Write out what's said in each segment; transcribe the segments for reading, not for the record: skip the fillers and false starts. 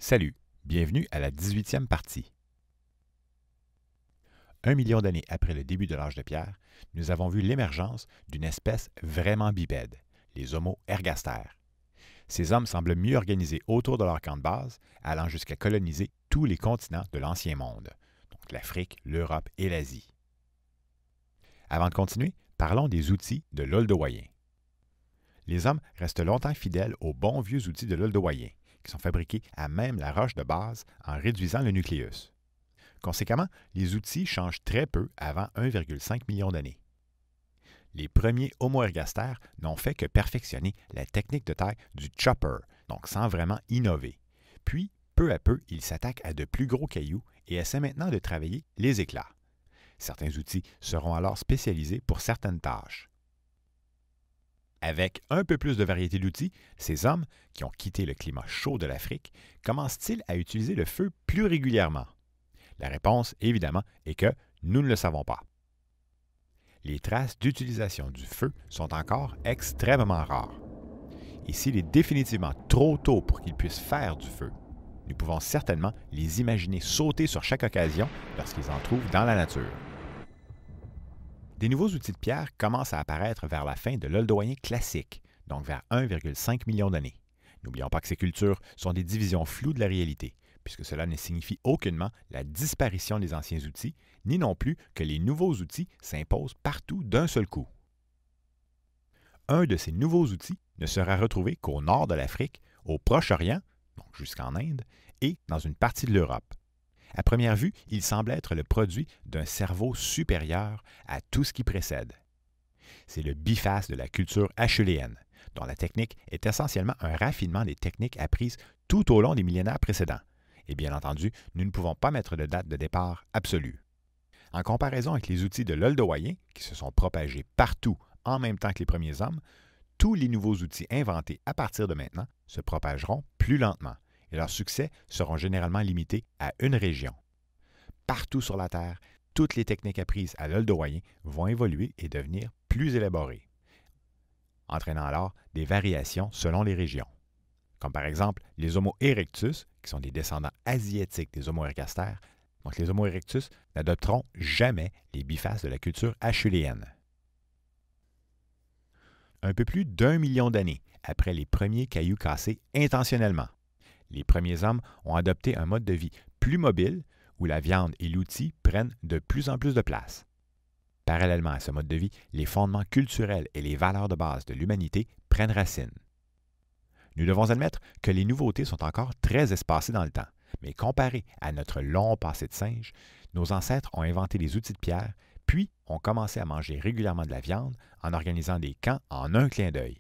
Salut, bienvenue à la 18e partie. 1 million d'années après le début de l'âge de pierre, nous avons vu l'émergence d'une espèce vraiment bipède, les Homo ergaster. Ces hommes semblent mieux organisés autour de leur camp de base, allant jusqu'à coloniser tous les continents de l'Ancien Monde, donc l'Afrique, l'Europe et l'Asie. Avant de continuer, parlons des outils de l'Oldowayen. Les hommes restent longtemps fidèles aux bons vieux outils de l'Oldowayen, qui sont fabriqués à même la roche de base en réduisant le nucléus. Conséquemment, les outils changent très peu avant 1,5 million d'années. Les premiers Homo ergaster n'ont fait que perfectionner la technique de taille du chopper, donc sans vraiment innover. Puis, peu à peu, ils s'attaquent à de plus gros cailloux et essaient maintenant de travailler les éclats. Certains outils seront alors spécialisés pour certaines tâches. Avec un peu plus de variété d'outils, ces hommes, qui ont quitté le climat chaud de l'Afrique, commencent-ils à utiliser le feu plus régulièrement? La réponse, évidemment, est que nous ne le savons pas. Les traces d'utilisation du feu sont encore extrêmement rares. Et s'il est définitivement trop tôt pour qu'ils puissent faire du feu, nous pouvons certainement les imaginer sauter sur chaque occasion lorsqu'ils en trouvent dans la nature. Des nouveaux outils de pierre commencent à apparaître vers la fin de l'Oldowayen classique, donc vers 1,5 million d'années. N'oublions pas que ces cultures sont des divisions floues de la réalité, puisque cela ne signifie aucunement la disparition des anciens outils, ni non plus que les nouveaux outils s'imposent partout d'un seul coup. Un de ces nouveaux outils ne sera retrouvé qu'au nord de l'Afrique, au Proche-Orient, donc jusqu'en Inde, et dans une partie de l'Europe. À première vue, il semble être le produit d'un cerveau supérieur à tout ce qui précède. C'est le biface de la culture acheuléenne, dont la technique est essentiellement un raffinement des techniques apprises tout au long des millénaires précédents. Et bien entendu, nous ne pouvons pas mettre de date de départ absolue. En comparaison avec les outils de l'Oldowayen, qui se sont propagés partout en même temps que les premiers hommes, tous les nouveaux outils inventés à partir de maintenant se propageront plus lentement, et leurs succès seront généralement limités à une région. Partout sur la Terre, toutes les techniques apprises à l'Oldowayen vont évoluer et devenir plus élaborées, entraînant alors des variations selon les régions. Comme par exemple les Homo erectus, qui sont des descendants asiatiques des Homo ergaster. Donc les Homo erectus n'adopteront jamais les bifaces de la culture acheuléenne. Un peu plus d'1 million d'années après les premiers cailloux cassés intentionnellement, les premiers hommes ont adopté un mode de vie plus mobile où la viande et l'outil prennent de plus en plus de place. Parallèlement à ce mode de vie, les fondements culturels et les valeurs de base de l'humanité prennent racine. Nous devons admettre que les nouveautés sont encore très espacées dans le temps, mais comparé à notre long passé de singe, nos ancêtres ont inventé les outils de pierre, puis ont commencé à manger régulièrement de la viande en organisant des camps en un clin d'œil.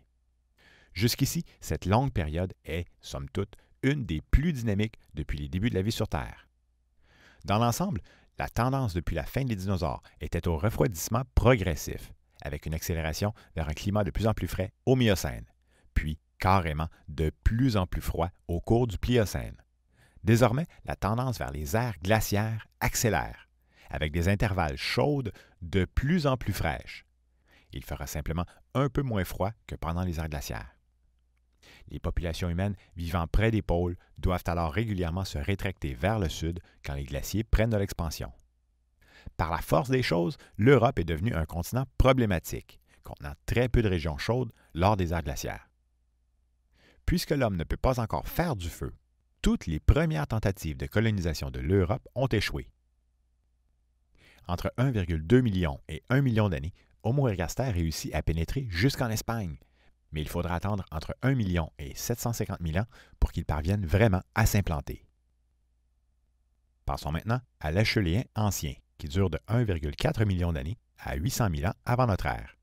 Jusqu'ici, cette longue période est, somme toute, une des plus dynamiques depuis les débuts de la vie sur Terre. Dans l'ensemble, la tendance depuis la fin des dinosaures était au refroidissement progressif, avec une accélération vers un climat de plus en plus frais au Miocène, puis carrément de plus en plus froid au cours du Pliocène. Désormais, la tendance vers les ères glaciaires accélère, avec des intervalles chaudes de plus en plus fraîches. Il fera simplement un peu moins froid que pendant les ères glaciaires. Les populations humaines vivant près des pôles doivent alors régulièrement se rétracter vers le sud quand les glaciers prennent de l'expansion. Par la force des choses, l'Europe est devenue un continent problématique, contenant très peu de régions chaudes lors des ères glaciaires. Puisque l'homme ne peut pas encore faire du feu, toutes les premières tentatives de colonisation de l'Europe ont échoué. Entre 1,2 million et 1 million d'années, Homo ergaster réussit à pénétrer jusqu'en Espagne, mais il faudra attendre entre 1 million et 750 000 ans pour qu'il parvienne vraiment à s'implanter. Passons maintenant à l'Acheuléen ancien, qui dure de 1,4 million d'années à 800 000 ans avant notre ère.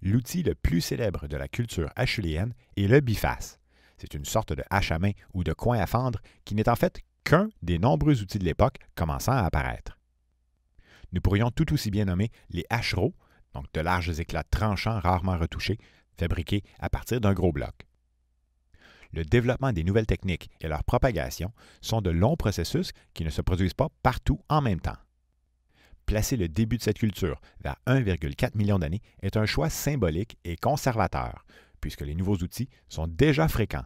L'outil le plus célèbre de la culture acheuléenne est le biface. C'est une sorte de hache à main ou de coin à fendre qui n'est en fait qu'un des nombreux outils de l'époque commençant à apparaître. Nous pourrions tout aussi bien nommer les hachereaux, donc de larges éclats tranchants rarement retouchés, fabriqués à partir d'un gros bloc. Le développement des nouvelles techniques et leur propagation sont de longs processus qui ne se produisent pas partout en même temps. Placer le début de cette culture vers 1,4 million d'années est un choix symbolique et conservateur, puisque les nouveaux outils sont déjà fréquents.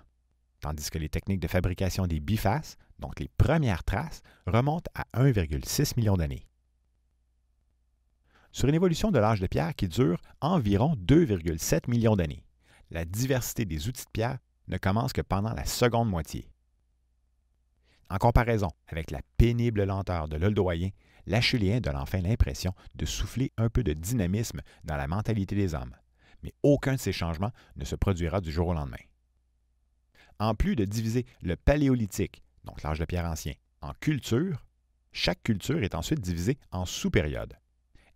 tandis que les techniques de fabrication des bifaces, donc les premières traces, remontent à 1,6 million d'années. Sur une évolution de l'âge de pierre qui dure environ 2,7 millions d'années, la diversité des outils de pierre ne commence que pendant la seconde moitié. En comparaison avec la pénible lenteur de l'Oldoïen, l'Acheuléen donne enfin l'impression de souffler un peu de dynamisme dans la mentalité des hommes, mais aucun de ces changements ne se produira du jour au lendemain. En plus de diviser le Paléolithique, donc l'âge de pierre ancien, en cultures, chaque culture est ensuite divisée en sous-périodes.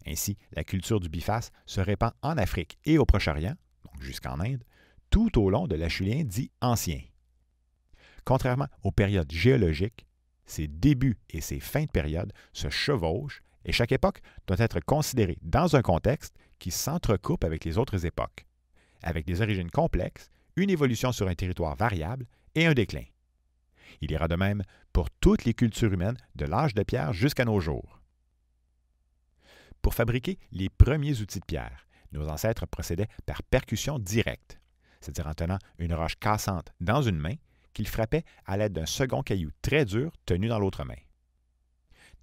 Ainsi, la culture du biface se répand en Afrique et au Proche-Orient, donc jusqu'en Inde, tout au long de l'Acheuléen dit ancien. Contrairement aux périodes géologiques, ses débuts et ses fins de période se chevauchent et chaque époque doit être considérée dans un contexte qui s'entrecoupe avec les autres époques, avec des origines complexes, une évolution sur un territoire variable et un déclin. Il ira de même pour toutes les cultures humaines de l'âge de pierre jusqu'à nos jours. Pour fabriquer les premiers outils de pierre, nos ancêtres procédaient par percussion directe, c'est-à-dire en tenant une roche cassante dans une main qu'ils frappaient à l'aide d'un second caillou très dur tenu dans l'autre main.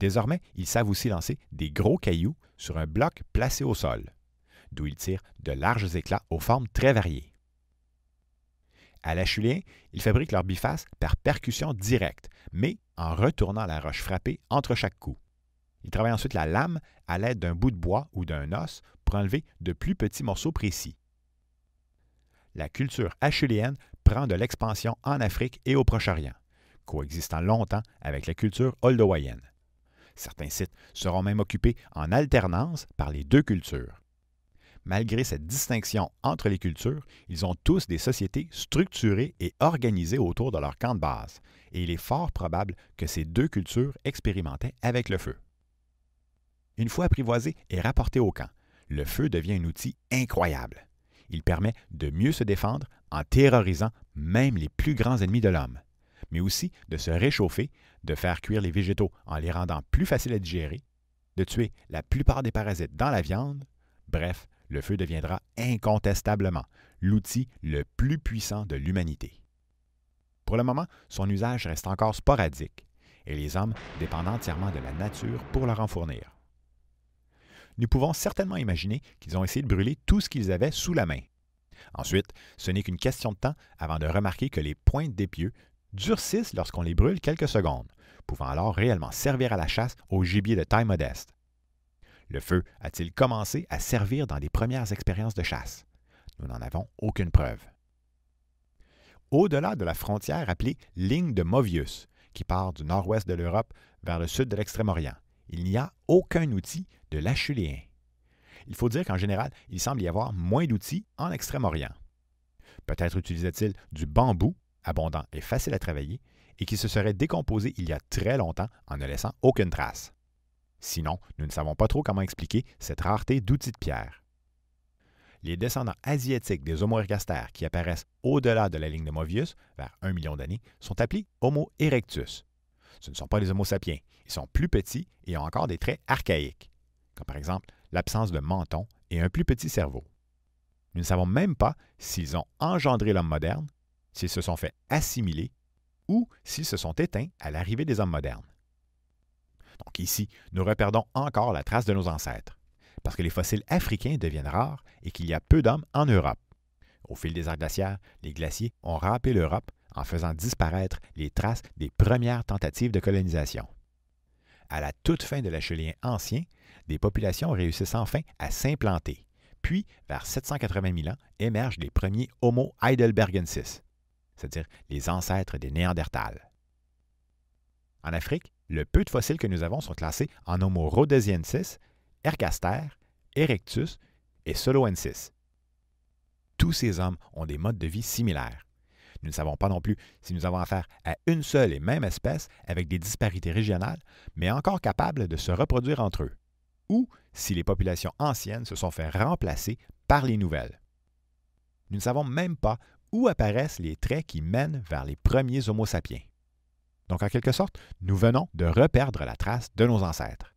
Désormais, ils savent aussi lancer des gros cailloux sur un bloc placé au sol, d'où ils tirent de larges éclats aux formes très variées. À l'Acheuléen, ils fabriquent leur biface par percussion directe, mais en retournant la roche frappée entre chaque coup. Ils travaillent ensuite la lame à l'aide d'un bout de bois ou d'un os pour enlever de plus petits morceaux précis. La culture acheuléenne prend de l'expansion en Afrique et au Proche-Orient, coexistant longtemps avec la culture oldoïenne. Certains sites seront même occupés en alternance par les deux cultures. Malgré cette distinction entre les cultures, ils ont tous des sociétés structurées et organisées autour de leur camp de base, et il est fort probable que ces deux cultures expérimentaient avec le feu. Une fois apprivoisé et rapporté au camp, le feu devient un outil incroyable. Il permet de mieux se défendre en terrorisant même les plus grands ennemis de l'homme, mais aussi de se réchauffer, de faire cuire les végétaux en les rendant plus faciles à digérer, de tuer la plupart des parasites dans la viande. Bref, le feu deviendra incontestablement l'outil le plus puissant de l'humanité. Pour le moment, son usage reste encore sporadique et les hommes dépendent entièrement de la nature pour leur en fournir. Nous pouvons certainement imaginer qu'ils ont essayé de brûler tout ce qu'ils avaient sous la main. Ensuite, ce n'est qu'une question de temps avant de remarquer que les pointes d'épieu durcissent lorsqu'on les brûle quelques secondes, pouvant alors réellement servir à la chasse au gibier de taille modeste. Le feu a-t-il commencé à servir dans les premières expériences de chasse? Nous n'en avons aucune preuve. Au-delà de la frontière appelée ligne de Movius, qui part du nord-ouest de l'Europe vers le sud de l'Extrême-Orient, il n'y a aucun outil de l'Acheuléen. Il faut dire qu'en général, il semble y avoir moins d'outils en Extrême-Orient. Peut-être utilisait-il du bambou, abondant et facile à travailler, et qui se serait décomposé il y a très longtemps en ne laissant aucune trace. Sinon, nous ne savons pas trop comment expliquer cette rareté d'outils de pierre. Les descendants asiatiques des Homo ergaster qui apparaissent au-delà de la ligne de Movius, vers 1 million d'années, sont appelés Homo erectus. Ce ne sont pas les Homo sapiens, ils sont plus petits et ont encore des traits archaïques, comme par exemple l'absence de menton et un plus petit cerveau. Nous ne savons même pas s'ils ont engendré l'homme moderne, s'ils se sont fait assimiler ou s'ils se sont éteints à l'arrivée des hommes modernes. Donc ici, nous reperdons encore la trace de nos ancêtres, parce que les fossiles africains deviennent rares et qu'il y a peu d'hommes en Europe. Au fil des ères glaciaires, les glaciers ont râpé l'Europe en faisant disparaître les traces des premières tentatives de colonisation. À la toute fin de l'Acheuléen ancien, des populations réussissent enfin à s'implanter, puis vers 780 000 ans émergent les premiers Homo heidelbergensis, c'est-à-dire les ancêtres des Néandertals. En Afrique, le peu de fossiles que nous avons sont classés en Homo rhodesiensis, ergaster, erectus et soloensis. Tous ces hommes ont des modes de vie similaires. Nous ne savons pas non plus si nous avons affaire à une seule et même espèce avec des disparités régionales, mais encore capables de se reproduire entre eux, ou si les populations anciennes se sont fait remplacer par les nouvelles. Nous ne savons même pas où apparaissent les traits qui mènent vers les premiers Homo sapiens. Donc, en quelque sorte, nous venons de reperdre la trace de nos ancêtres.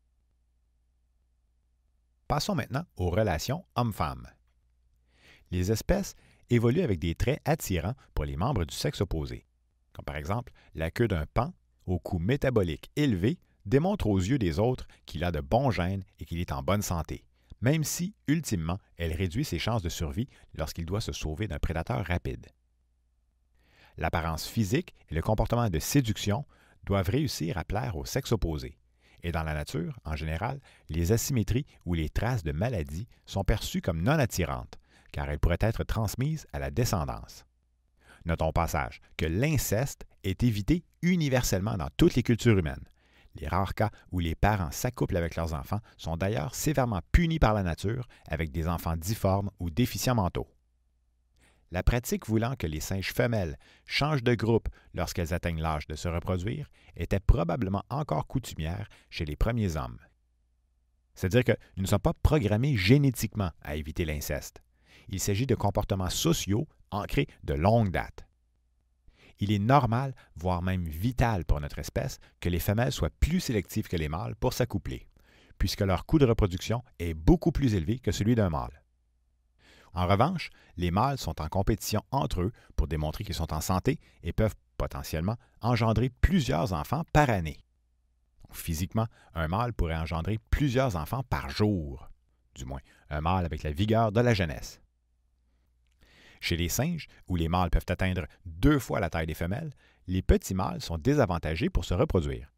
Passons maintenant aux relations hommes-femmes. Les espèces évoluent avec des traits attirants pour les membres du sexe opposé, comme par exemple la queue d'un paon au coût métabolique élevé démontre aux yeux des autres qu'il a de bons gènes et qu'il est en bonne santé, même si, ultimement, elle réduit ses chances de survie lorsqu'il doit se sauver d'un prédateur rapide. L'apparence physique et le comportement de séduction doivent réussir à plaire au sexe opposé. Et dans la nature, en général, les asymétries ou les traces de maladie sont perçues comme non attirantes, car elles pourraient être transmises à la descendance. Notons au passage que l'inceste est évité universellement dans toutes les cultures humaines. Les rares cas où les parents s'accouplent avec leurs enfants sont d'ailleurs sévèrement punis par la nature avec des enfants difformes ou déficients mentaux. La pratique voulant que les singes femelles changent de groupe lorsqu'elles atteignent l'âge de se reproduire était probablement encore coutumière chez les premiers hommes. C'est-à-dire que nous ne sommes pas programmés génétiquement à éviter l'inceste. Il s'agit de comportements sociaux ancrés de longue date. Il est normal, voire même vital pour notre espèce, que les femelles soient plus sélectives que les mâles pour s'accoupler, puisque leur coût de reproduction est beaucoup plus élevé que celui d'un mâle. En revanche, les mâles sont en compétition entre eux pour démontrer qu'ils sont en santé et peuvent potentiellement engendrer plusieurs enfants par année. Physiquement, un mâle pourrait engendrer plusieurs enfants par jour, du moins un mâle avec la vigueur de la jeunesse. Chez les singes, où les mâles peuvent atteindre 2 fois la taille des femelles, les petits mâles sont désavantagés pour se reproduire.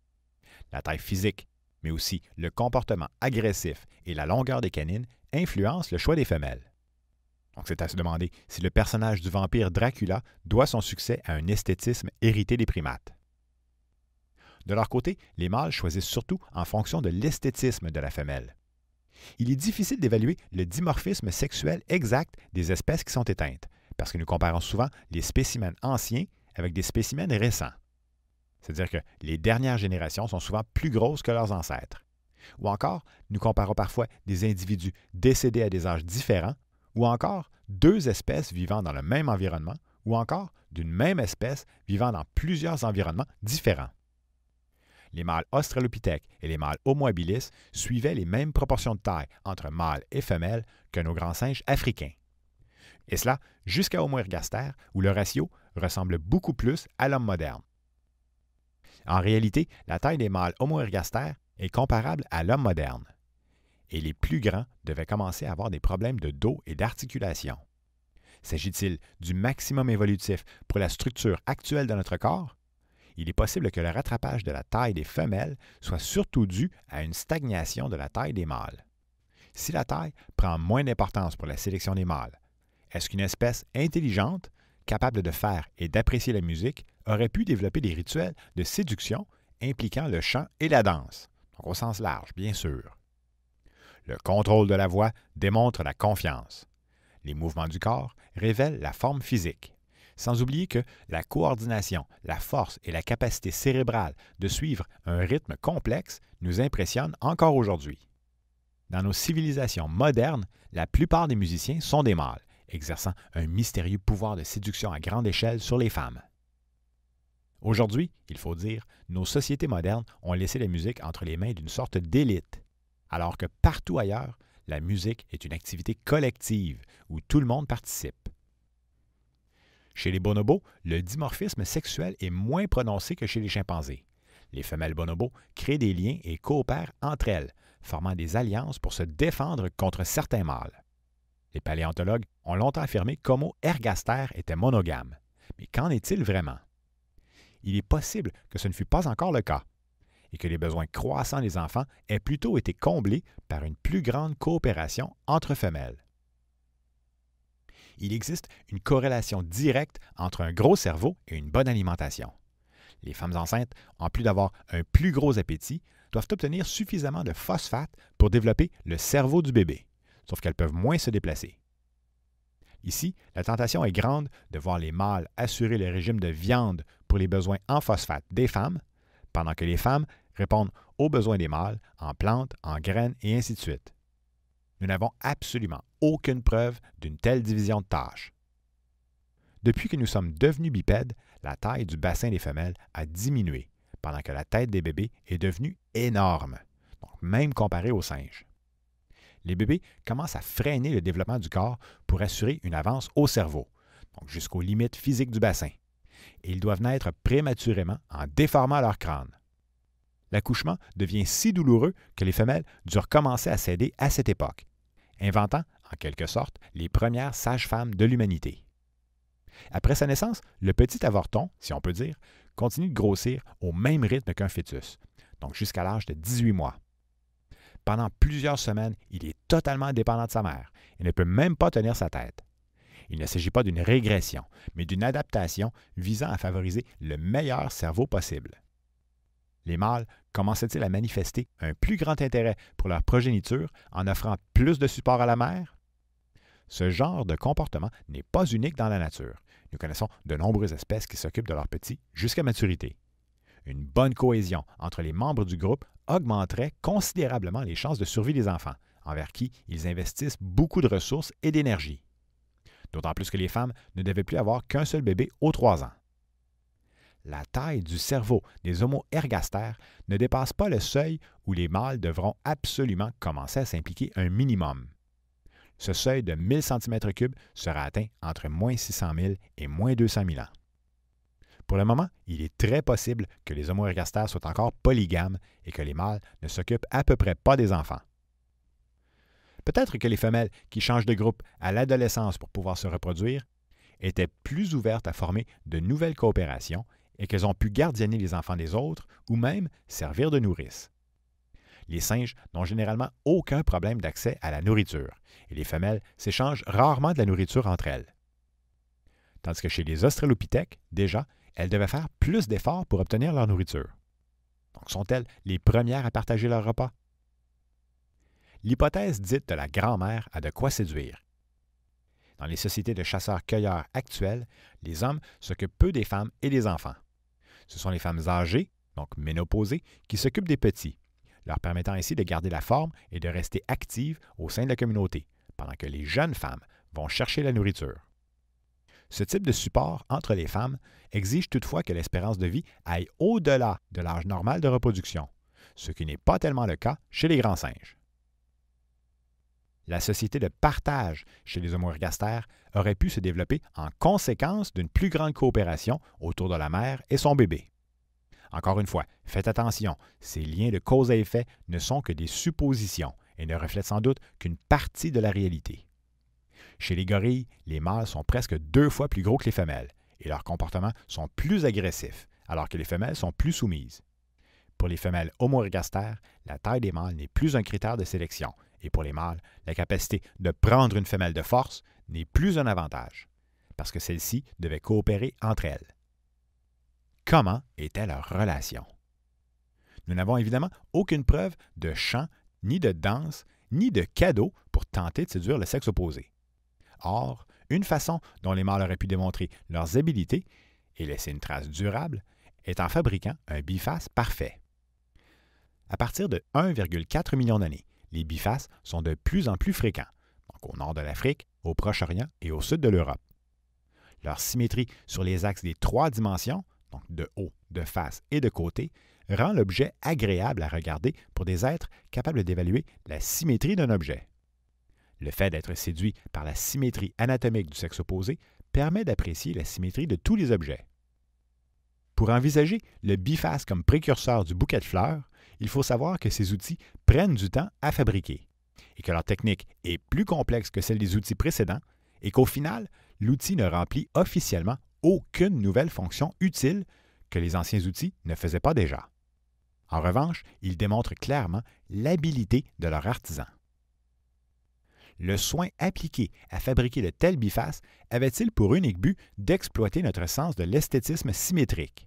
La taille physique, mais aussi le comportement agressif et la longueur des canines influencent le choix des femelles. Donc c'est à se demander si le personnage du vampire Dracula doit son succès à un esthétisme hérité des primates. De leur côté, les mâles choisissent surtout en fonction de l'esthétisme de la femelle. Il est difficile d'évaluer le dimorphisme sexuel exact des espèces qui sont éteintes, parce que nous comparons souvent les spécimens anciens avec des spécimens récents. C'est-à-dire que les dernières générations sont souvent plus grosses que leurs ancêtres. Ou encore, nous comparons parfois des individus décédés à des âges différents, ou encore 2 espèces vivant dans le même environnement, ou encore d'une même espèce vivant dans plusieurs environnements différents. Les mâles australopithèques et les mâles Homo habilis suivaient les mêmes proportions de taille entre mâles et femelles que nos grands singes africains. Et cela jusqu'à Homo ergaster, où le ratio ressemble beaucoup plus à l'homme moderne. En réalité, la taille des mâles Homo ergaster est comparable à l'homme moderne. Et les plus grands devaient commencer à avoir des problèmes de dos et d'articulation. S'agit-il du maximum évolutif pour la structure actuelle de notre corps? Il est possible que le rattrapage de la taille des femelles soit surtout dû à une stagnation de la taille des mâles. Si la taille prend moins d'importance pour la sélection des mâles, est-ce qu'une espèce intelligente, capable de faire et d'apprécier la musique, aurait pu développer des rituels de séduction impliquant le chant et la danse? Donc au sens large, bien sûr. Le contrôle de la voix démontre la confiance. Les mouvements du corps révèlent la forme physique. Sans oublier que la coordination, la force et la capacité cérébrale de suivre un rythme complexe nous impressionnent encore aujourd'hui. Dans nos civilisations modernes, la plupart des musiciens sont des mâles, exerçant un mystérieux pouvoir de séduction à grande échelle sur les femmes. Aujourd'hui, il faut dire, nos sociétés modernes ont laissé la musique entre les mains d'une sorte d'élite, alors que partout ailleurs, la musique est une activité collective où tout le monde participe. Chez les bonobos, le dimorphisme sexuel est moins prononcé que chez les chimpanzés. Les femelles bonobos créent des liens et coopèrent entre elles, formant des alliances pour se défendre contre certains mâles. Les paléontologues ont longtemps affirmé qu'Homo ergaster était monogame. Mais qu'en est-il vraiment? Il est possible que ce ne fut pas encore le cas, et que les besoins croissants des enfants aient plutôt été comblés par une plus grande coopération entre femelles. Il existe une corrélation directe entre un gros cerveau et une bonne alimentation. Les femmes enceintes, en plus d'avoir un plus gros appétit, doivent obtenir suffisamment de phosphate pour développer le cerveau du bébé, sauf qu'elles peuvent moins se déplacer. Ici, la tentation est grande de voir les mâles assurer le régime de viande pour les besoins en phosphate des femmes, pendant que les femmes répondent aux besoins des mâles en plantes, en graines et ainsi de suite. Nous n'avons absolument aucune preuve d'une telle division de tâches. Depuis que nous sommes devenus bipèdes, la taille du bassin des femelles a diminué, pendant que la tête des bébés est devenue énorme, donc même comparée aux singes. Les bébés commencent à freiner le développement du corps pour assurer une avance au cerveau, donc jusqu'aux limites physiques du bassin. et ils doivent naître prématurément en déformant leur crâne. L'accouchement devient si douloureux que les femelles durent commencer à s'aider à cette époque, inventant, en quelque sorte, les premières sages-femmes de l'humanité. Après sa naissance, le petit avorton, si on peut dire, continue de grossir au même rythme qu'un fœtus, donc jusqu'à l'âge de 18 mois. Pendant plusieurs semaines, il est totalement dépendant de sa mère et ne peut même pas tenir sa tête. Il ne s'agit pas d'une régression, mais d'une adaptation visant à favoriser le meilleur cerveau possible. Les mâles commençaient-ils à manifester un plus grand intérêt pour leur progéniture en offrant plus de support à la mère? Ce genre de comportement n'est pas unique dans la nature. Nous connaissons de nombreuses espèces qui s'occupent de leurs petits jusqu'à maturité. Une bonne cohésion entre les membres du groupe augmenterait considérablement les chances de survie des enfants, envers qui ils investissent beaucoup de ressources et d'énergie. D'autant plus que les femmes ne devaient plus avoir qu'un seul bébé aux 3 ans. La taille du cerveau des Homo ergaster ne dépasse pas le seuil où les mâles devront absolument commencer à s'impliquer un minimum. Ce seuil de 1000 cm3 sera atteint entre moins 600 000 et moins 200 000 ans. Pour le moment, il est très possible que les Homo ergaster soient encore polygames et que les mâles ne s'occupent à peu près pas des enfants. Peut-être que les femelles qui changent de groupe à l'adolescence pour pouvoir se reproduire étaient plus ouvertes à former de nouvelles coopérations et qu'elles ont pu gardienner les enfants des autres ou même servir de nourrices. Les singes n'ont généralement aucun problème d'accès à la nourriture et les femelles s'échangent rarement de la nourriture entre elles. Tandis que chez les australopithèques, déjà, elles devaient faire plus d'efforts pour obtenir leur nourriture. Donc, sont-elles les premières à partager leur repas? L'hypothèse dite de la grand-mère a de quoi séduire. Dans les sociétés de chasseurs-cueilleurs actuelles, les hommes s'occupent peu des femmes et des enfants. Ce sont les femmes âgées, donc ménopausées, qui s'occupent des petits, leur permettant ainsi de garder la forme et de rester actives au sein de la communauté, pendant que les jeunes femmes vont chercher la nourriture. Ce type de support entre les femmes exige toutefois que l'espérance de vie aille au-delà de l'âge normal de reproduction, ce qui n'est pas tellement le cas chez les grands singes. La société de partage chez les Homo ergaster aurait pu se développer en conséquence d'une plus grande coopération autour de la mère et son bébé. Encore une fois, faites attention, ces liens de cause à effet ne sont que des suppositions et ne reflètent sans doute qu'une partie de la réalité. Chez les gorilles, les mâles sont presque 2 fois plus gros que les femelles et leurs comportements sont plus agressifs, alors que les femelles sont plus soumises. Pour les femelles Homo ergaster, la taille des mâles n'est plus un critère de sélection, et pour les mâles, la capacité de prendre une femelle de force n'est plus un avantage, parce que celles-ci devaient coopérer entre elles. Comment était leur relation? Nous n'avons évidemment aucune preuve de chant, ni de danse, ni de cadeau pour tenter de séduire le sexe opposé. Or, une façon dont les mâles auraient pu démontrer leurs habiletés et laisser une trace durable est en fabriquant un biface parfait. À partir de 1,4 million d'années, les bifaces sont de plus en plus fréquents, donc au nord de l'Afrique, au Proche-Orient et au sud de l'Europe. Leur symétrie sur les axes des 3 dimensions, donc de haut, de face et de côté, rend l'objet agréable à regarder pour des êtres capables d'évaluer la symétrie d'un objet. Le fait d'être séduit par la symétrie anatomique du sexe opposé permet d'apprécier la symétrie de tous les objets. Pour envisager le biface comme précurseur du bouquet de fleurs, il faut savoir que ces outils prennent du temps à fabriquer et que leur technique est plus complexe que celle des outils précédents et qu'au final, l'outil ne remplit officiellement aucune nouvelle fonction utile que les anciens outils ne faisaient pas déjà. En revanche, ils démontrent clairement l'habileté de leur artisan. Le soin appliqué à fabriquer de tels bifaces avait-il pour unique but d'exploiter notre sens de l'esthétisme symétrique?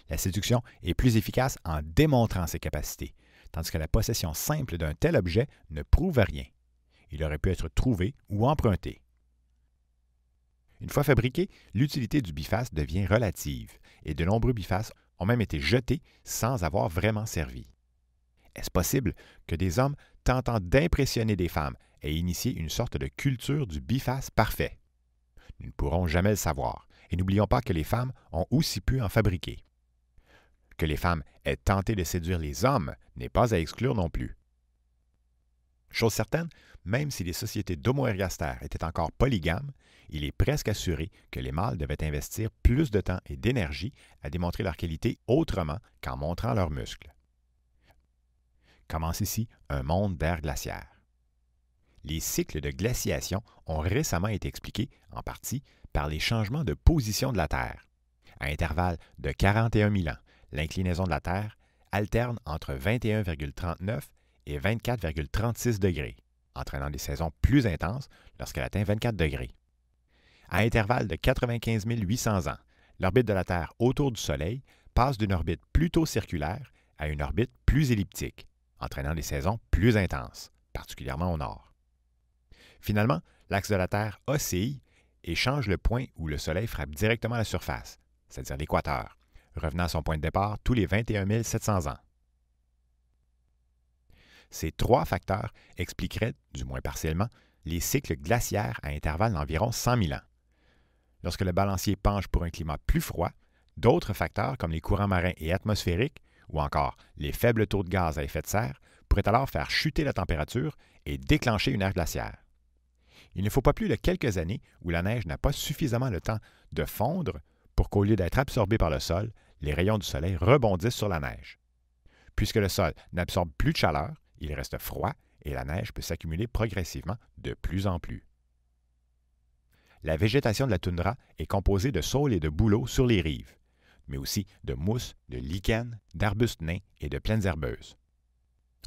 La séduction est plus efficace en démontrant ses capacités, tandis que la possession simple d'un tel objet ne prouve rien. Il aurait pu être trouvé ou emprunté. Une fois fabriqué, l'utilité du biface devient relative, et de nombreux bifaces ont même été jetés sans avoir vraiment servi. Est-ce possible que des hommes tentant d'impressionner des femmes aient initié une sorte de culture du biface parfait? Nous ne pourrons jamais le savoir, et n'oublions pas que les femmes ont aussi pu en fabriquer. Que les femmes aient tenté de séduire les hommes n'est pas à exclure non plus. Chose certaine, même si les sociétés d'Homo ergaster étaient encore polygames, il est presque assuré que les mâles devaient investir plus de temps et d'énergie à démontrer leur qualité autrement qu'en montrant leurs muscles. Commence ici un monde d'ère glaciaire. Les cycles de glaciation ont récemment été expliqués, en partie, par les changements de position de la Terre. À intervalles de 41 000 ans, l'inclinaison de la Terre alterne entre 21,39 et 24,36 degrés, entraînant des saisons plus intenses lorsqu'elle atteint 24 degrés. À intervalles de 95 800 ans, l'orbite de la Terre autour du Soleil passe d'une orbite plutôt circulaire à une orbite plus elliptique, entraînant des saisons plus intenses, particulièrement au nord. Finalement, l'axe de la Terre oscille et change le point où le Soleil frappe directement à la surface, c'est-à-dire l'équateur, revenant à son point de départ tous les 21 700 ans. Ces trois facteurs expliqueraient, du moins partiellement, les cycles glaciaires à intervalles d'environ 100 000 ans. Lorsque le balancier penche pour un climat plus froid, d'autres facteurs comme les courants marins et atmosphériques, ou encore les faibles taux de gaz à effet de serre, pourraient alors faire chuter la température et déclencher une ère glaciaire. Il ne faut pas plus de quelques années où la neige n'a pas suffisamment le temps de fondre pour qu'au lieu d'être absorbée par le sol, les rayons du soleil rebondissent sur la neige. Puisque le sol n'absorbe plus de chaleur, il reste froid et la neige peut s'accumuler progressivement de plus en plus. La végétation de la toundra est composée de saules et de bouleaux sur les rives, mais aussi de mousses, de lichens, d'arbustes nains et de plaines herbeuses.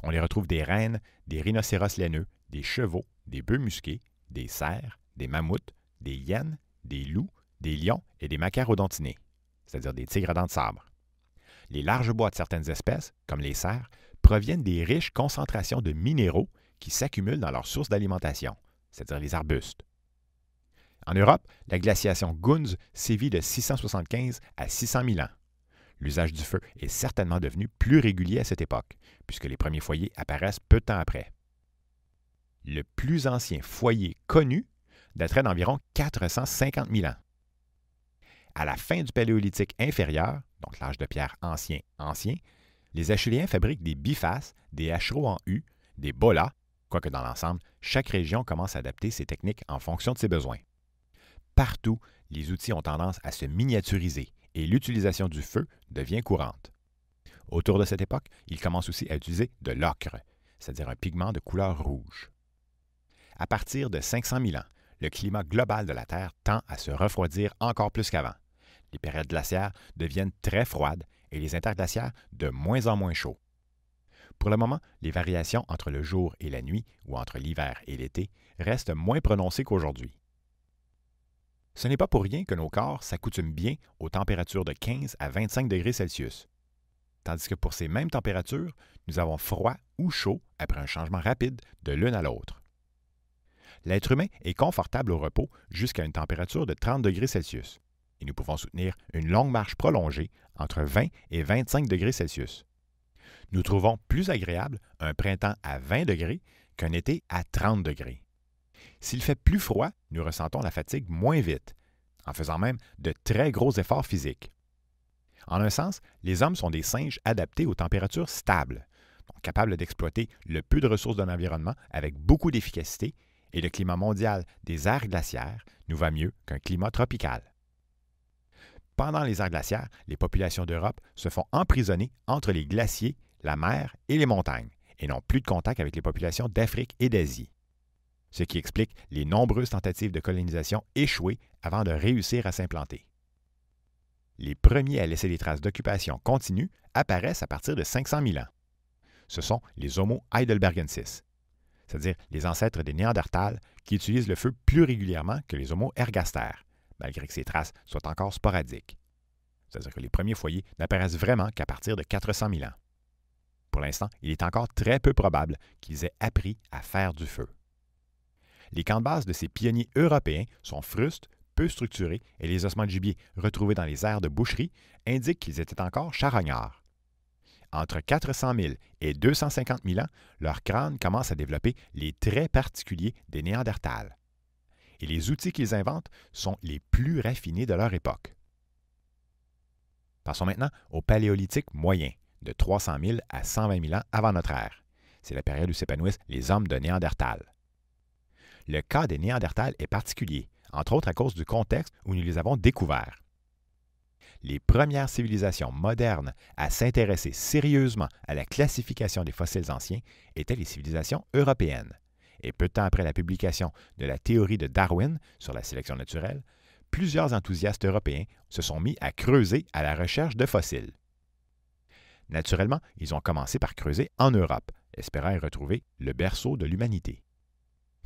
On les retrouve des rennes, des rhinocéros laineux, des chevaux, des bœufs musqués, des cerfs, des mammouths, des hyènes, des loups, des lions et des macaques odontinés, c'est-à-dire des tigres à dents de sabre. Les larges bois de certaines espèces, comme les cerfs, proviennent des riches concentrations de minéraux qui s'accumulent dans leurs sources d'alimentation, c'est-à-dire les arbustes. En Europe, la glaciation Gunz sévit de 675 à 600 000 ans. L'usage du feu est certainement devenu plus régulier à cette époque, puisque les premiers foyers apparaissent peu de temps après. Le plus ancien foyer connu daterait d'environ 450 000 ans. À la fin du Paléolithique inférieur, donc l'âge de pierre ancien, les Acheuléens fabriquent des bifaces, des hachereaux en U, des bolas, quoique dans l'ensemble, chaque région commence à adapter ses techniques en fonction de ses besoins. Partout, les outils ont tendance à se miniaturiser et l'utilisation du feu devient courante. Autour de cette époque, ils commencent aussi à utiliser de l'ocre, c'est-à-dire un pigment de couleur rouge. À partir de 500 000 ans, le climat global de la Terre tend à se refroidir encore plus qu'avant. Les périodes glaciaires deviennent très froides et les interglaciaires de moins en moins chauds. Pour le moment, les variations entre le jour et la nuit, ou entre l'hiver et l'été, restent moins prononcées qu'aujourd'hui. Ce n'est pas pour rien que nos corps s'accoutument bien aux températures de 15 à 25 degrés Celsius. Tandis que pour ces mêmes températures, nous avons froid ou chaud après un changement rapide de l'une à l'autre. L'être humain est confortable au repos jusqu'à une température de 30 degrés Celsius, et nous pouvons soutenir une longue marche prolongée entre 20 et 25 degrés Celsius. Nous trouvons plus agréable un printemps à 20 degrés qu'un été à 30 degrés. S'il fait plus froid, nous ressentons la fatigue moins vite, en faisant même de très gros efforts physiques. En un sens, les hommes sont des singes adaptés aux températures stables, donc capables d'exploiter le peu de ressources d'un environnement avec beaucoup d'efficacité, et le climat mondial des aires glaciaires nous va mieux qu'un climat tropical. Pendant les aires glaciaires, les populations d'Europe se font emprisonner entre les glaciers, la mer et les montagnes, et n'ont plus de contact avec les populations d'Afrique et d'Asie. Ce qui explique les nombreuses tentatives de colonisation échouées avant de réussir à s'implanter. Les premiers à laisser des traces d'occupation continue apparaissent à partir de 500 000 ans. Ce sont les Homo heidelbergensis, c'est-à-dire les ancêtres des Néandertals qui utilisent le feu plus régulièrement que les Homo ergaster, malgré que ces traces soient encore sporadiques. C'est-à-dire que les premiers foyers n'apparaissent vraiment qu'à partir de 400 000 ans. Pour l'instant, il est encore très peu probable qu'ils aient appris à faire du feu. Les camps de base de ces pionniers européens sont frustes, peu structurés et les ossements de gibier retrouvés dans les aires de boucherie indiquent qu'ils étaient encore charognards. Entre 400 000 et 250 000 ans, leur crâne commence à développer les traits particuliers des Néandertals. Et les outils qu'ils inventent sont les plus raffinés de leur époque. Passons maintenant au Paléolithique moyen, de 300 000 à 120 000 ans avant notre ère. C'est la période où s'épanouissent les hommes de Néandertal. le cas des Néandertals est particulier, entre autres à cause du contexte où nous les avons découverts. Les premières civilisations modernes à s'intéresser sérieusement à la classification des fossiles anciens étaient les civilisations européennes. Et peu de temps après la publication de la théorie de Darwin sur la sélection naturelle, plusieurs enthousiastes européens se sont mis à creuser à la recherche de fossiles. Naturellement, ils ont commencé par creuser en Europe, espérant y retrouver le berceau de l'humanité.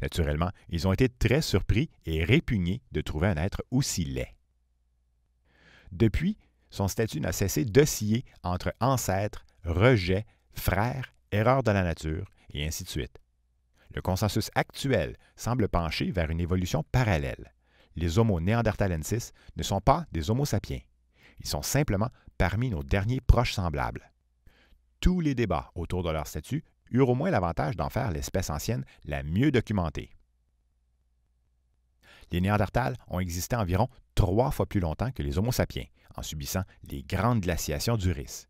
Naturellement, ils ont été très surpris et répugnés de trouver un être aussi laid. Depuis, son statut n'a cessé d'osciller entre ancêtres, rejet, frères, erreur de la nature, et ainsi de suite. Le consensus actuel semble pencher vers une évolution parallèle. Les Homo neanderthalensis ne sont pas des Homo sapiens. Ils sont simplement parmi nos derniers proches semblables. Tous les débats autour de leur statut eurent au moins l'avantage d'en faire l'espèce ancienne la mieux documentée. Les Néandertals ont existé environ 3 fois plus longtemps que les Homo sapiens, en subissant les grandes glaciations du Riss.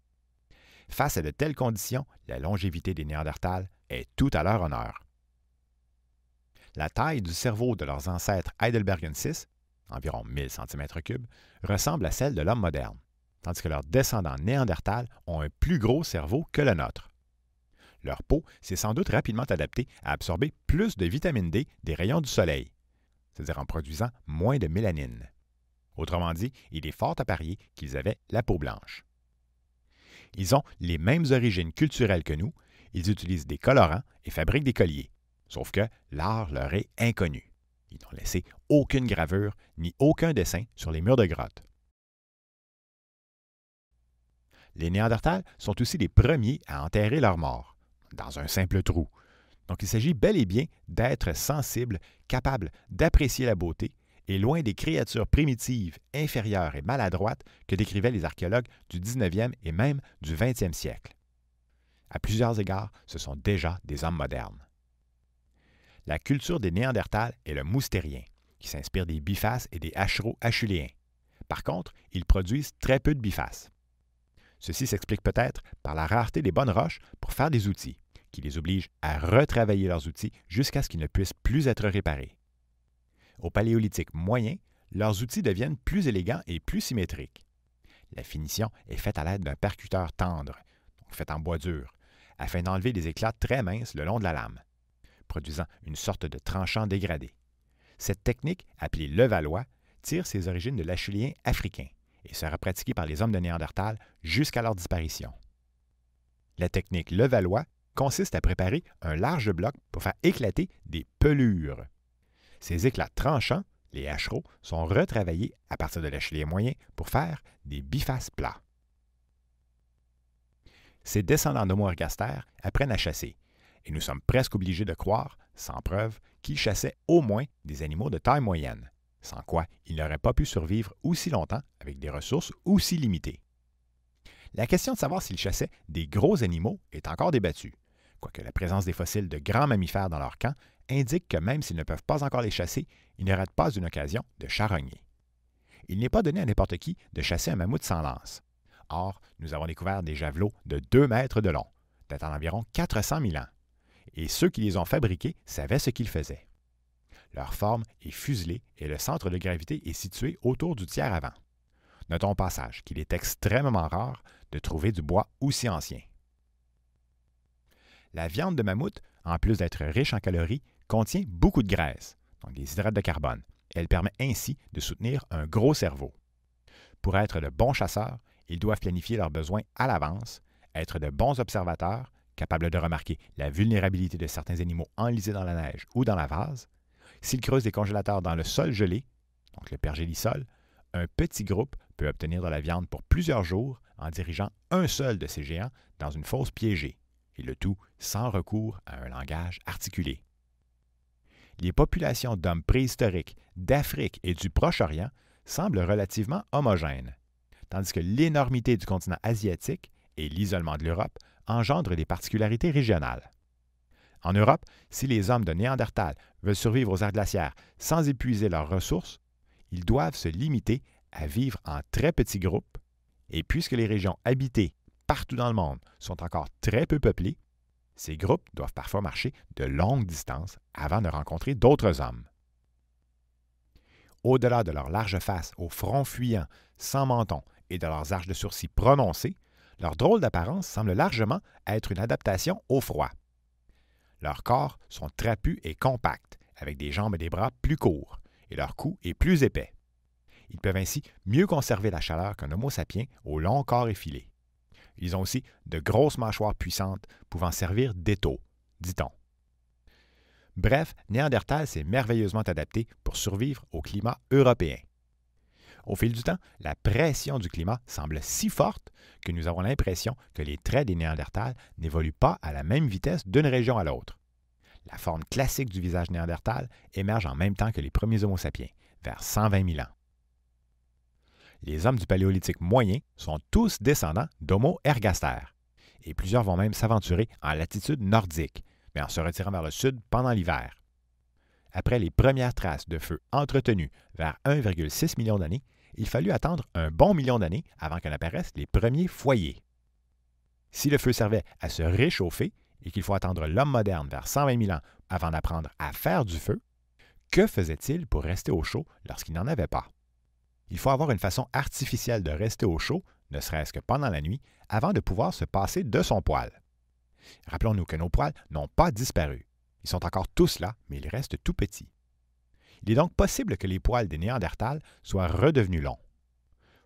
Face à de telles conditions, la longévité des Néandertals est tout à leur honneur. La taille du cerveau de leurs ancêtres heidelbergensis, environ 1000 cm3, ressemble à celle de l'homme moderne, tandis que leurs descendants néandertals ont un plus gros cerveau que le nôtre. Leur peau s'est sans doute rapidement adaptée à absorber plus de vitamine D des rayons du soleil, c'est-à-dire en produisant moins de mélanine. Autrement dit, il est fort à parier qu'ils avaient la peau blanche. Ils ont les mêmes origines culturelles que nous, ils utilisent des colorants et fabriquent des colliers, sauf que l'art leur est inconnu. Ils n'ont laissé aucune gravure ni aucun dessin sur les murs de grottes. Les Néandertals sont aussi les premiers à enterrer leurs morts, dans un simple trou. Donc il s'agit bel et bien d'êtres sensibles, capables d'apprécier la beauté, et loin des créatures primitives, inférieures et maladroites que décrivaient les archéologues du 19e et même du 20e siècle. À plusieurs égards, ce sont déjà des hommes modernes. La culture des Néandertals est le moustérien, qui s'inspire des bifaces et des hacheros-achuléens. Par contre, ils produisent très peu de bifaces. Ceci s'explique peut-être par la rareté des bonnes roches pour faire des outils, qui les oblige à retravailler leurs outils jusqu'à ce qu'ils ne puissent plus être réparés. Au Paléolithique moyen, leurs outils deviennent plus élégants et plus symétriques. La finition est faite à l'aide d'un percuteur tendre, donc fait en bois dur, afin d'enlever des éclats très minces le long de la lame, produisant une sorte de tranchant dégradé. Cette technique, appelée Levallois, tire ses origines de l'achélien africain et sera pratiquée par les hommes de Néandertal jusqu'à leur disparition. La technique Levallois consiste à préparer un large bloc pour faire éclater des pelures. Ces éclats tranchants, les hacheros, sont retravaillés à partir de l'achélien moyen pour faire des bifaces plats. Ces descendants d'Homo ergaster apprennent à chasser, et nous sommes presque obligés de croire, sans preuve, qu'ils chassaient au moins des animaux de taille moyenne, sans quoi ils n'auraient pas pu survivre aussi longtemps avec des ressources aussi limitées. La question de savoir s'ils chassaient des gros animaux est encore débattue, quoique la présence des fossiles de grands mammifères dans leur camp indique que même s'ils ne peuvent pas encore les chasser, ils ne ratent pas une occasion de charogner. Il n'est pas donné à n'importe qui de chasser un mammouth sans lance. Or, nous avons découvert des javelots de 2 mètres de long, datant d'environ 400 000 ans, et ceux qui les ont fabriqués savaient ce qu'ils faisaient. Leur forme est fuselée et le centre de gravité est situé autour du tiers avant. Notons au passage qu'il est extrêmement rare de trouver du bois aussi ancien. La viande de mammouth, en plus d'être riche en calories, contient beaucoup de graisse, donc des hydrates de carbone. Elle permet ainsi de soutenir un gros cerveau. Pour être de bons chasseurs, ils doivent planifier leurs besoins à l'avance, être de bons observateurs, capables de remarquer la vulnérabilité de certains animaux enlisés dans la neige ou dans la vase. S'ils creusent des congélateurs dans le sol gelé, donc le pergélisol, un petit groupe peut obtenir de la viande pour plusieurs jours en dirigeant un seul de ces géants dans une fosse piégée, et le tout sans recours à un langage articulé. Les populations d'hommes préhistoriques d'Afrique et du Proche-Orient semblent relativement homogènes, tandis que l'énormité du continent asiatique et l'isolement de l'Europe engendrent des particularités régionales. En Europe, si les hommes de Néandertal veulent survivre aux aires glaciaires sans épuiser leurs ressources, ils doivent se limiter à vivre en très petits groupes, et puisque les régions habitées partout dans le monde sont encore très peu peuplées, Ces groupes doivent parfois marcher de longues distances avant de rencontrer d'autres hommes. Au-delà de leur large face au front fuyant, sans menton et de leurs arches de sourcils prononcées, leur drôle d'apparence semble largement être une adaptation au froid. Leurs corps sont trapus et compacts, avec des jambes et des bras plus courts, et leur cou est plus épais. Ils peuvent ainsi mieux conserver la chaleur qu'un Homo sapiens au long corps effilé. Ils ont aussi de grosses mâchoires puissantes pouvant servir d'étau, dit-on. Bref, Néandertal s'est merveilleusement adapté pour survivre au climat européen. Au fil du temps, la pression du climat semble si forte que nous avons l'impression que les traits des Néandertals n'évoluent pas à la même vitesse d'une région à l'autre. La forme classique du visage néandertal émerge en même temps que les premiers Homo sapiens, vers 120 000 ans. Les hommes du Paléolithique moyen sont tous descendants d'Homo ergaster, et plusieurs vont même s'aventurer en latitude nordique, mais en se retirant vers le sud pendant l'hiver. Après les premières traces de feu entretenues vers 1,6 million d'années, il fallut attendre un bon million d'années avant qu'en apparaissent les premiers foyers. Si le feu servait à se réchauffer et qu'il faut attendre l'homme moderne vers 120 000 ans avant d'apprendre à faire du feu, que faisait-il pour rester au chaud lorsqu'il n'en avait pas? Il faut avoir une façon artificielle de rester au chaud, ne serait-ce que pendant la nuit, avant de pouvoir se passer de son poêle. Rappelons-nous que nos poils n'ont pas disparu. Ils sont encore tous là, mais ils restent tout petits. Il est donc possible que les poils des Néandertals soient redevenus longs.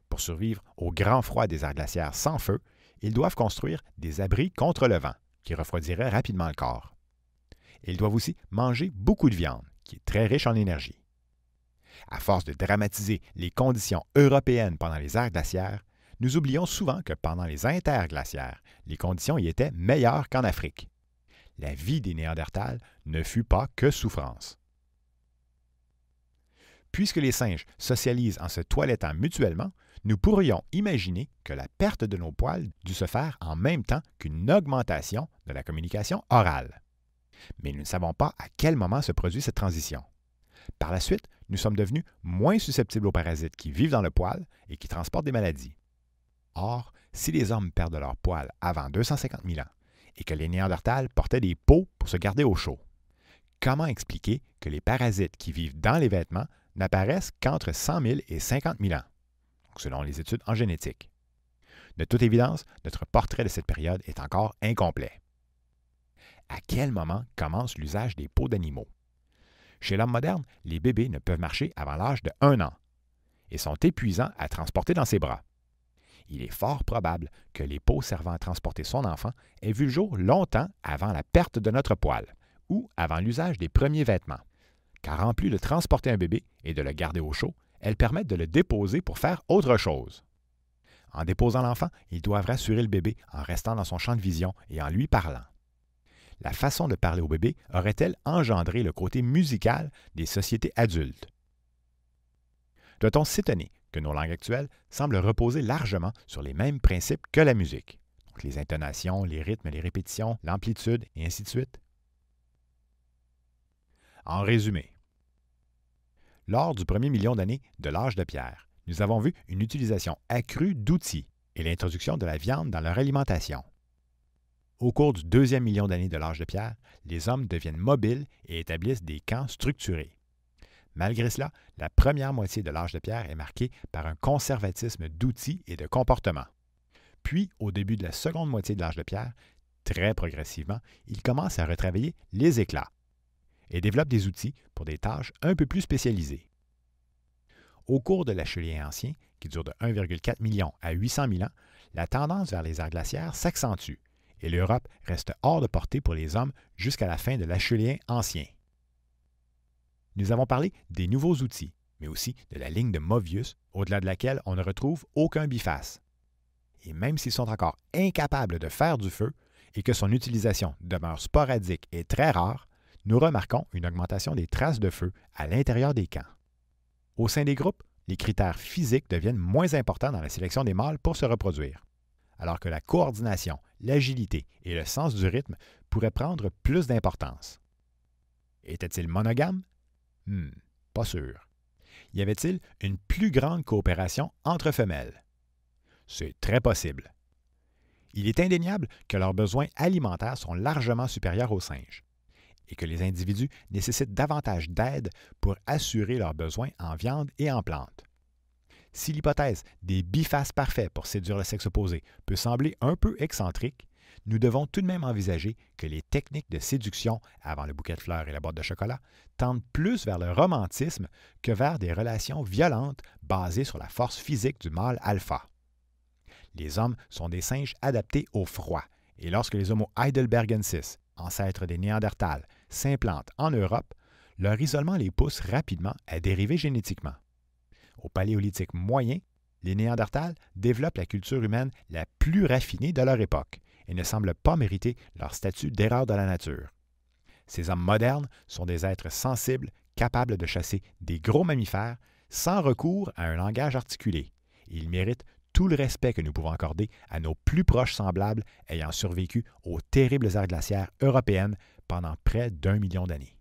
Pour survivre au grand froid des aires glaciaires sans feu, ils doivent construire des abris contre le vent, qui refroidiraient rapidement le corps. Et ils doivent aussi manger beaucoup de viande, qui est très riche en énergie. À force de dramatiser les conditions européennes pendant les aires glaciaires, nous oublions souvent que pendant les interglaciaires, les conditions y étaient meilleures qu'en Afrique. La vie des Néandertals ne fut pas que souffrance. Puisque les singes socialisent en se toilettant mutuellement, nous pourrions imaginer que la perte de nos poils dut se faire en même temps qu'une augmentation de la communication orale. Mais nous ne savons pas à quel moment se produit cette transition. Par la suite, nous sommes devenus moins susceptibles aux parasites qui vivent dans le poil et qui transportent des maladies. Or, si les hommes perdent leur poil avant 250 000 ans et que les Néandertals portaient des peaux pour se garder au chaud, comment expliquer que les parasites qui vivent dans les vêtements n'apparaissent qu'entre 100 000 et 50 000 ans, selon les études en génétique? De toute évidence, notre portrait de cette période est encore incomplet. À quel moment commence l'usage des peaux d'animaux? Chez l'homme moderne, les bébés ne peuvent marcher avant l'âge de 1 an et sont épuisants à transporter dans ses bras. Il est fort probable que les peaux servant à transporter son enfant aient vu le jour longtemps avant la perte de notre poil ou avant l'usage des premiers vêtements, car en plus de transporter un bébé et de le garder au chaud, elles permettent de le déposer pour faire autre chose. En déposant l'enfant, ils doivent rassurer le bébé en restant dans son champ de vision et en lui parlant. La façon de parler au bébé aurait-elle engendré le côté musical des sociétés adultes? Doit-on s'étonner que nos langues actuelles semblent reposer largement sur les mêmes principes que la musique? Donc les intonations, les rythmes, les répétitions, l'amplitude, et ainsi de suite. En résumé, lors du premier million d'années de l'âge de pierre, nous avons vu une utilisation accrue d'outils et l'introduction de la viande dans leur alimentation. Au cours du deuxième million d'années de l'âge de pierre, les hommes deviennent mobiles et établissent des camps structurés. Malgré cela, la première moitié de l'âge de pierre est marquée par un conservatisme d'outils et de comportements. Puis, au début de la seconde moitié de l'âge de pierre, très progressivement, ils commencent à retravailler les éclats et développent des outils pour des tâches un peu plus spécialisées. Au cours de l'Acheuléen ancien, qui dure de 1,4 million à 800 000 ans, la tendance vers les aires glaciaires s'accentue et l'Europe reste hors de portée pour les hommes jusqu'à la fin de l'Acheuléen ancien. Nous avons parlé des nouveaux outils, mais aussi de la ligne de Movius, au-delà de laquelle on ne retrouve aucun biface. Et même s'ils sont encore incapables de faire du feu et que son utilisation demeure sporadique et très rare, nous remarquons une augmentation des traces de feu à l'intérieur des camps. Au sein des groupes, les critères physiques deviennent moins importants dans la sélection des mâles pour se reproduire, alors que la coordination, l'agilité et le sens du rythme pourraient prendre plus d'importance. Était-il monogame? Pas sûr. Y avait-il une plus grande coopération entre femelles? C'est très possible. Il est indéniable que leurs besoins alimentaires sont largement supérieurs aux singes et que les individus nécessitent davantage d'aide pour assurer leurs besoins en viande et en plantes. Si l'hypothèse des bifaces parfaits pour séduire le sexe opposé peut sembler un peu excentrique, nous devons tout de même envisager que les techniques de séduction avant le bouquet de fleurs et la boîte de chocolat tendent plus vers le romantisme que vers des relations violentes basées sur la force physique du mâle alpha. Les hommes sont des singes adaptés au froid, et lorsque les Homo heidelbergensis, ancêtres des Néandertals, s'implantent en Europe, leur isolement les pousse rapidement à dériver génétiquement. Au Paléolithique moyen, les Néandertals développent la culture humaine la plus raffinée de leur époque et ne semblent pas mériter leur statut d'erreur de la nature. Ces hommes modernes sont des êtres sensibles, capables de chasser des gros mammifères sans recours à un langage articulé. Et ils méritent tout le respect que nous pouvons accorder à nos plus proches semblables ayant survécu aux terribles ères glaciaires européennes pendant près d'1 million d'années.